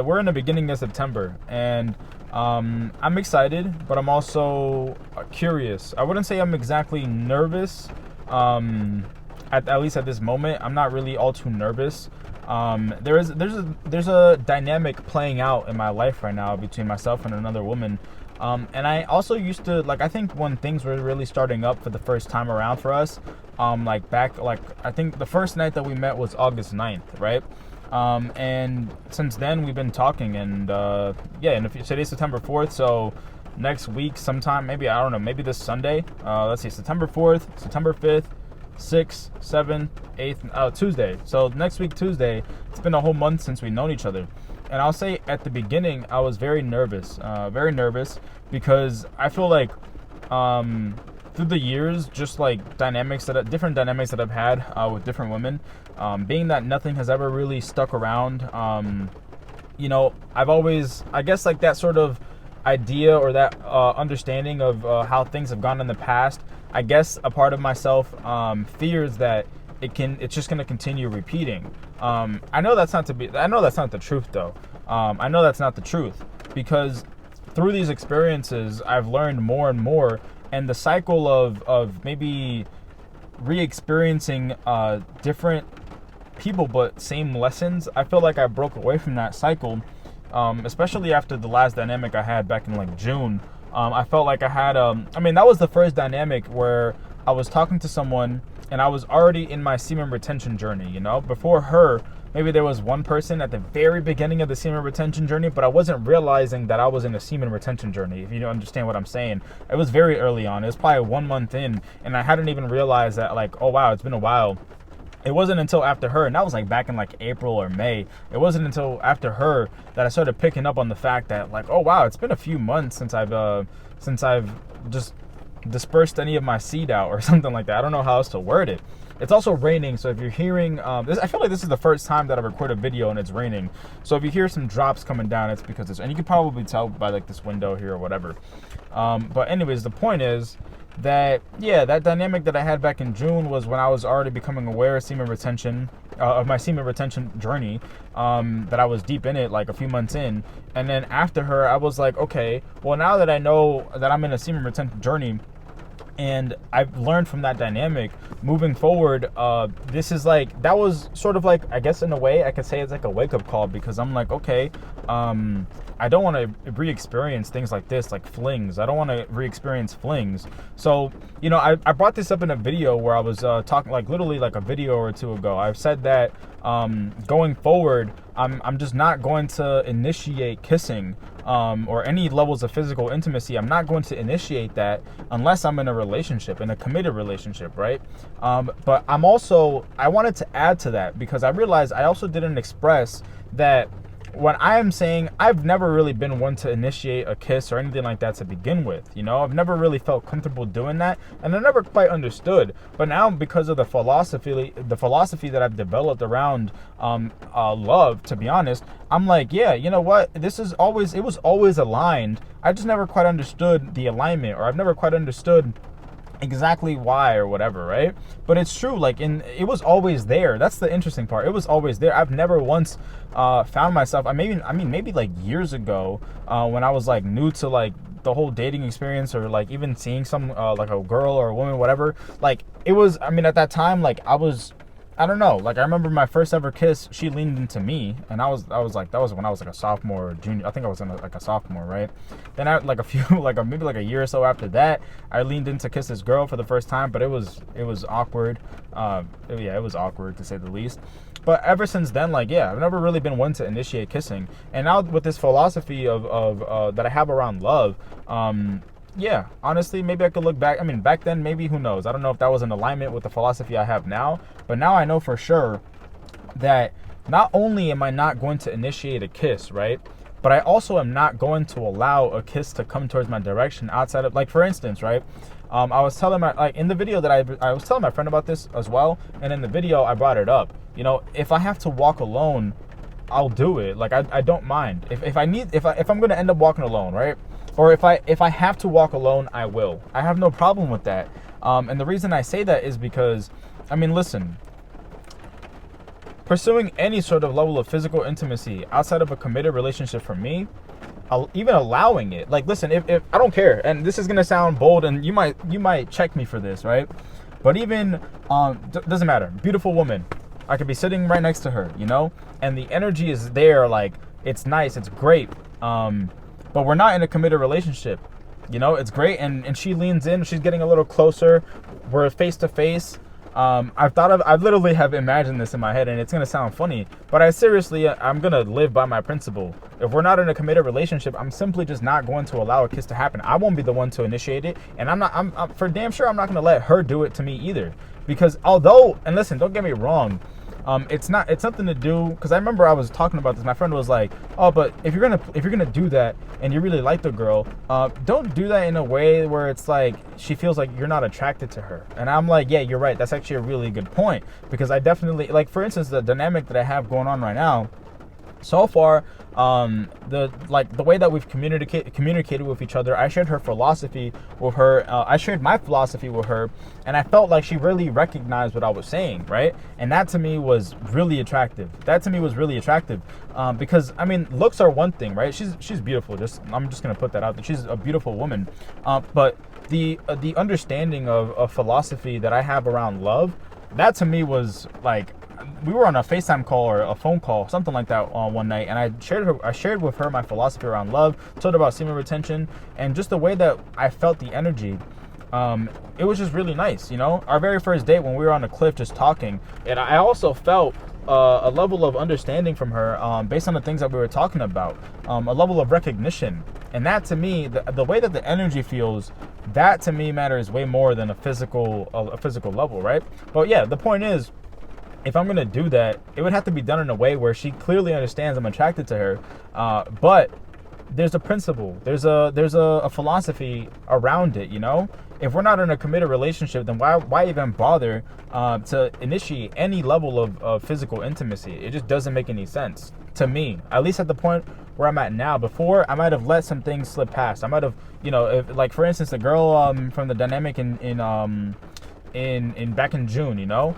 We're in the beginning of September, and I'm excited, but I'm also curious. I wouldn't say I'm exactly nervous. At least at this moment, I'm not really all too nervous. There's a dynamic playing out in my life right now between myself and another woman. And I also used to, like, I think when things were really starting up for the first time around for us, I think the first night that we met was August 9th, right? And since then we've been talking, and today's September 4th, so next week sometime, maybe, I don't know, maybe this Sunday, let's see, September 4th, September 5th, 6th, 7th, 8th, Tuesday. So next week, Tuesday, it's been a whole month since we've known each other. And I'll say at the beginning, I was very nervous because I feel like through the years, just like different dynamics that I've had with different women, being that nothing has ever really stuck around, I've always, I guess, like that sort of idea or that understanding of how things have gone in the past. I guess a part of myself fears that it's just going to continue repeating. I know that's not the truth, though. I know that's not the truth, because through these experiences, I've learned more and more, and the cycle of maybe re-experiencing different people but same lessons, I feel like I broke away from that cycle, especially after the last dynamic I had back in like June. I felt like I had that was the first dynamic where I was talking to someone and I was already in my semen retention journey. Before her, maybe there was one person at the very beginning of the semen retention journey, but I wasn't realizing that I was in a semen retention journey, if you understand what I'm saying. It was very early on. It was probably 1 month in, and I hadn't even realized that, like, oh wow, it's been a while. It wasn't until after her, and that was like back in like April or May. It wasn't until after her that I started picking up on the fact that, like, oh wow, it's been a few months since I've just dispersed any of my seed out or something like that. I don't know how else to word it. It's also raining, so if you're hearing this, I feel like this is the first time that I record a video and it's raining. So if you hear some drops coming down, it's because and you can probably tell by like this window here or whatever. But anyways, the point is that that dynamic that I had back in June was when I was already becoming aware of semen retention, of my semen retention journey, that I was deep in it, like a few months in. And then after her, I was like, okay, well, now that I know that I'm in a semen retention journey and I've learned from that dynamic, moving forward, this is like, that was sort of like, I guess in a way I could say it's like a wake-up call, because I'm like, okay, I don't want to re-experience things like this, like flings. I don't want to re-experience flings. So, I brought this up in a video where I was talking, like literally like a video or two ago. I've said that going forward, I'm just not going to initiate kissing or any levels of physical intimacy. I'm not going to initiate that unless I'm in a relationship, in a committed relationship, right? But I wanted to add to that, because I realized I also didn't express that when I am saying I've never really been one to initiate a kiss or anything like that to begin with. I've never really felt comfortable doing that, and I never quite understood. But now, because of the philosophy that I've developed around love, to be honest, I'm like, yeah, you know what? It was always aligned. I just never quite understood the alignment, or I've never quite understood exactly why or whatever, right? But it's true, like, it was always there. That's the interesting part. It was always there. I've never once found myself, maybe like years ago, when I was like new to like the whole dating experience, or like even seeing some like a girl or a woman, whatever, like it was, at that time, like I don't know, like I remember my first ever kiss, she leaned into me, and I was like, that was when I was like a sophomore or junior. I think I was in like a sophomore, right? Then I like maybe like a year or so after that, I leaned in to kiss this girl for the first time, but it was awkward. It was awkward, to say the least. But ever since then, like, yeah, I've never really been one to initiate kissing. And now with this philosophy of that I have around love, yeah, honestly, maybe I could look back. Back then, maybe, who knows? I don't know if that was in alignment with the philosophy I have now. But now I know for sure that not only am I not going to initiate a kiss, right? But I also am not going to allow a kiss to come towards my direction outside of, like, for instance, right? I was telling in the video that I was telling my friend about this as well. And in the video, I brought it up. If I have to walk alone, I'll do it. Like, I don't mind. If I'm going to end up walking alone, right? Or if I have to walk alone, I will. I have no problem with that. And the reason I say that is because, listen, pursuing any sort of level of physical intimacy outside of a committed relationship for me, even allowing it, like, listen, if I don't care, and this is gonna sound bold, and you might check me for this, right? But even doesn't matter, beautiful woman, I could be sitting right next to her, you know, and the energy is there, like, it's nice, it's great, but we're not in a committed relationship, you know. It's great, and she leans in, she's getting a little closer, we're face to face. I've literally have imagined this in my head, and it's gonna sound funny, but I'm gonna live by my principle. If we're not in a committed relationship, I'm simply just not going to allow a kiss to happen. I won't be the one to initiate it, and I'm for damn sure I'm not gonna let her do it to me either. Because although, and listen, don't get me wrong, it's something to do, because I remember I was talking about this. My friend was like, oh, but if you're gonna do that and you really like the girl, don't do that in a way where it's like she feels like you're not attracted to her. And I'm like, yeah, you're right, that's actually a really good point, because I definitely, like, for instance, the dynamic that I have going on right now so far, the way that we've communicated with each other, I shared her philosophy with her, I shared my philosophy with her, and I felt like she really recognized what I was saying, right? And that to me was really attractive. Because I mean, looks are one thing, right? She's beautiful. I'm just gonna put that out there. She's a beautiful woman, but the understanding of philosophy that I have around love, that to me was like, we were on a FaceTime call or a phone call, something like that, one night, and I shared with her my philosophy around love, told her about semen retention, and just the way that I felt the energy. It was just really nice, you know. Our very first date, when we were on the cliff just talking, and I also felt a level of understanding from her, based on the things that we were talking about, a level of recognition. And that to me, the way that the energy feels, that to me matters way more than a physical level, right? But yeah, the point is, if I'm gonna do that, it would have to be done in a way where she clearly understands I'm attracted to her. But there's a principle, there's a philosophy around it, you know. If we're not in a committed relationship, then why even bother to initiate any level of physical intimacy? It just doesn't make any sense to me, at least at the point where I'm at now. Before, I might have let some things slip past. I might have, you know, if, like, for instance, the girl from the dynamic in back in June, you know,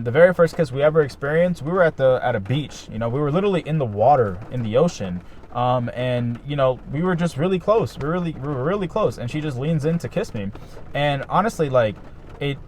the very first kiss we ever experienced, we were at a beach, you know, we were literally in the water, in the ocean, and you know, we were just really close, we were really close, and she just leans in to kiss me, and honestly, like, it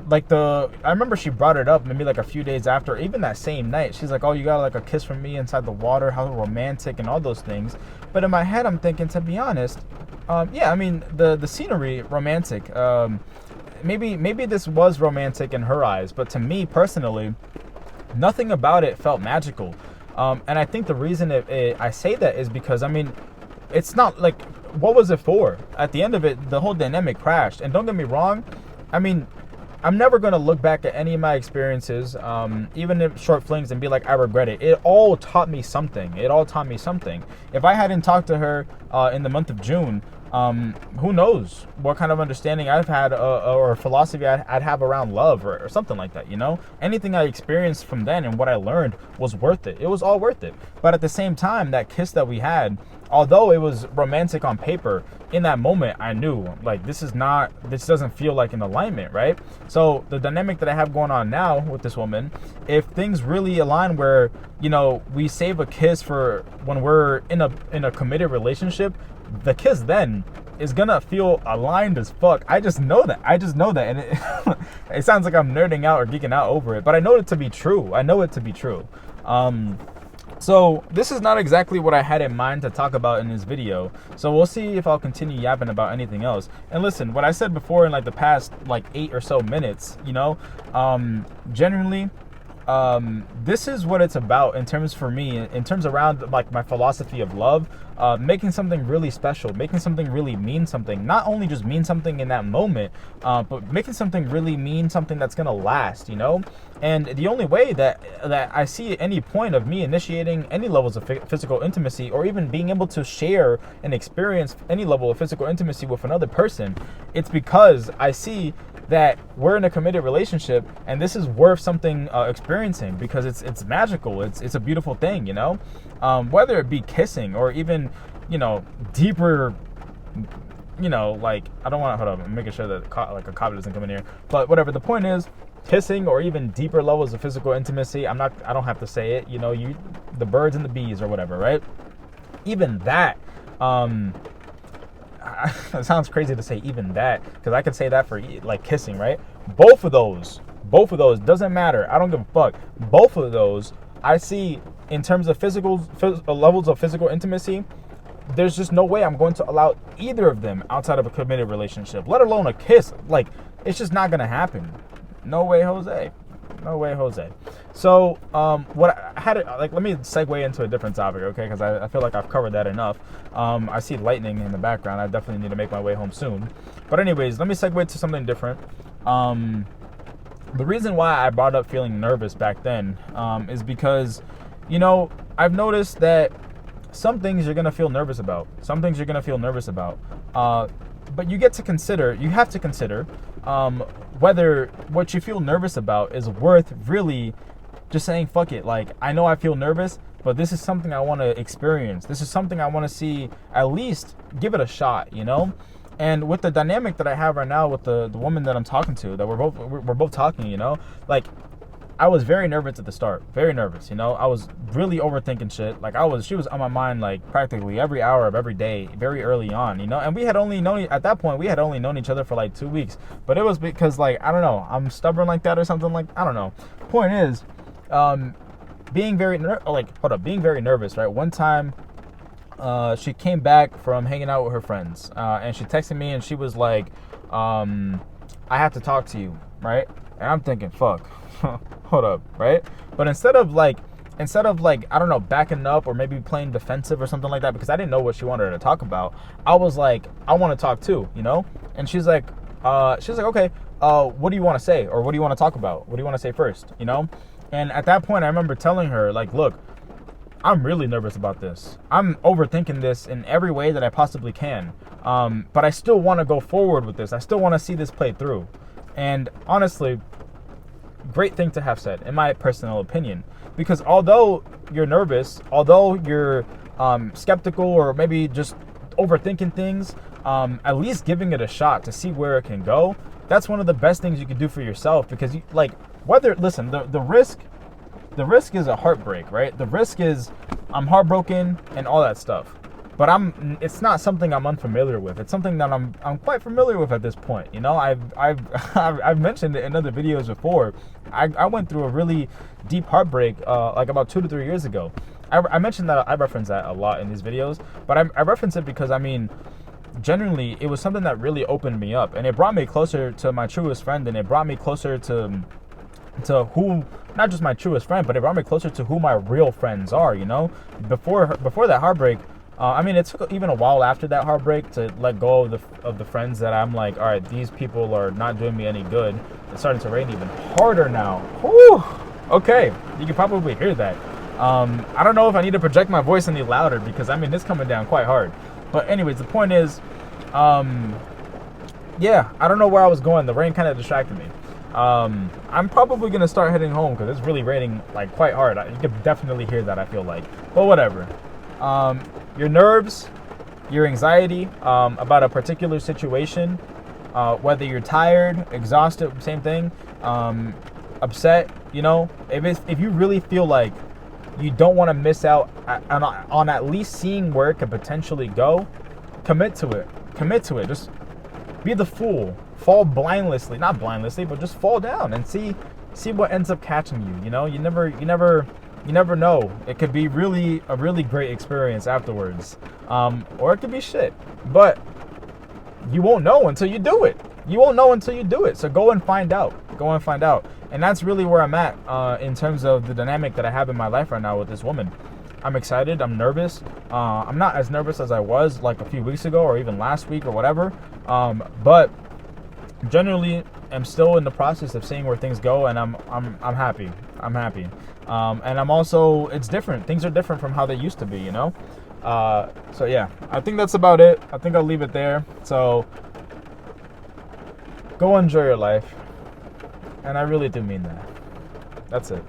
like, I remember she brought it up maybe like a few days after, even that same night. She's like, oh, you got like a kiss from me inside the water, how romantic, and all those things. But in my head, I'm thinking, to be honest, yeah, I mean, the scenery, romantic, maybe this was romantic in her eyes, but to me personally, nothing about it felt magical. And I think the reason I say that is because, I mean, it's not like, what was it for? At the end of it, the whole dynamic crashed. And don't get me wrong, I mean, I'm never going to look back at any of my experiences, even if short flings, and be like, I regret it. It all taught me something. If I hadn't talked to her in the month of June, who knows what kind of understanding I've had, or philosophy I'd have around love, or something like that, you know? Anything I experienced from then and what I learned was worth it. It was all worth it. But at the same time, that kiss that we had, although it was romantic on paper, in that moment I knew, like, this doesn't feel like an alignment, right? So the dynamic that I have going on now with this woman, if things really align where, you know, we save a kiss for when we're in a committed relationship, the kiss then is gonna feel aligned as fuck. I just know that, and it sounds like I'm nerding out or geeking out over it, but I know it to be true. So this is not exactly what I had in mind to talk about in this video, so we'll see if I'll continue yapping about anything else. And listen, what I said before in like the past like 8 or so minutes, you know, genuinely, this is what it's about in terms, for me, in terms around like my philosophy of love, making something really special, making something really mean something, not only just mean something in that moment, but making something really mean something that's gonna last, you know. And the only way that I see any point of me initiating any levels of physical intimacy, or even being able to share and experience any level of physical intimacy with another person, it's because I see that we're in a committed relationship, and this is worth something experiencing, because it's magical, it's a beautiful thing, you know. Whether it be kissing or even, you know, deeper, you know, like, I don't want to, hold up, I'm making sure that like a cop doesn't come in here, but whatever. The point is, kissing or even deeper levels of physical intimacy, I don't have to say it, you know, the birds and the bees or whatever, right? Even that, it sounds crazy to say even that, because I could say that for like kissing, right? Both of those doesn't matter. I don't give a fuck. Both of those I see in terms of levels of physical intimacy. There's just no way I'm going to allow either of them outside of a committed relationship, let alone a kiss. Like, it's just not gonna happen. No way, Jose. No way, Jose. So, what I had it, like, let me segue into a different topic, okay? Because I feel like I've covered that enough. I see lightning in the background. I definitely need to make my way home soon. But anyways, let me segue to something different. The reason why I brought up feeling nervous back then is because, you know, I've noticed that some things you're going to feel nervous about. But you have to consider whether what you feel nervous about is worth really just saying, fuck it. Like, I know I feel nervous, but this is something I want to experience. This is something I want to see, at least give it a shot, you know? And with the dynamic that I have right now with the woman that I'm talking to, that we're both talking, you know, like, I was very nervous at the start, very nervous, you know. I was really overthinking shit. Like, she was on my mind like practically every hour of every day, very early on, you know. And at that point we had only known each other for like 2 weeks, but it was because, like, I don't know, I'm stubborn like that or something, like, I don't know. Point is, being very nervous, right? One time, she came back from hanging out with her friends, and she texted me and she was like, I have to talk to you, right? And I'm thinking, fuck. Hold up, right? But instead of like, I don't know, backing up or maybe playing defensive or something like that, because I didn't know what she wanted to talk about, I was like, I want to talk too, you know? And she's like, okay, what do you want to say? Or what do you want to talk about? What do you want to say first, you know? And at that point, I remember telling her, like, look, I'm really nervous about this. I'm overthinking this in every way that I possibly can. But I still want to go forward with this. I still want to see this play through. And honestly, great thing to have said, in my personal opinion, because although you're nervous, although you're skeptical or maybe just overthinking things, at least giving it a shot to see where it can go, that's one of the best things you can do for yourself. Because the risk is a heartbreak, right? The risk is I'm heartbroken and all that stuff. But it's not something I'm unfamiliar with. It's something that I'm quite familiar with at this point. You know, I've mentioned it in other videos before. I went through a really deep heartbreak like about 2 to 3 years ago. I mentioned that, I reference that a lot in these videos, but I reference it because, I mean, generally it was something that really opened me up, and it brought me closer to my truest friend, and it brought me closer to who, not just my truest friend, but it brought me closer to who my real friends are, you know? Before that heartbreak, I mean, it took even a while after that heartbreak to let go of the friends that I'm like, all right, these people are not doing me any good. It's starting to rain even harder now. Whew. Okay, you can probably hear that. I don't know if I need to project my voice any louder, because, I mean, it's coming down quite hard. But anyways, the point is, yeah, I don't know where I was going. The rain kind of distracted me. I'm probably going to start heading home because it's really raining like quite hard. You can definitely hear that, I feel like. But whatever. Your nerves, your anxiety about a particular situation, whether you're tired, exhausted, same thing, upset, you know, if you really feel like you don't want to miss out on at least seeing where it could potentially go, commit to it. Just be the fool. Fall blindlessly, not blindlessly, but just fall down and see what ends up catching you. You know, you never know. It could be a really great experience afterwards, or it could be shit. But you won't know until you do it. So go and find out. And that's really where I'm at in terms of the dynamic that I have in my life right now with this woman. I'm excited. I'm nervous. I'm not as nervous as I was like a few weeks ago or even last week or whatever. But generally, I'm still in the process of seeing where things go, and I'm happy. And I'm also, it's different. Things are different from how they used to be, you know? So yeah, I think that's about it. I think I'll leave it there. So go enjoy your life. And I really do mean that. That's it.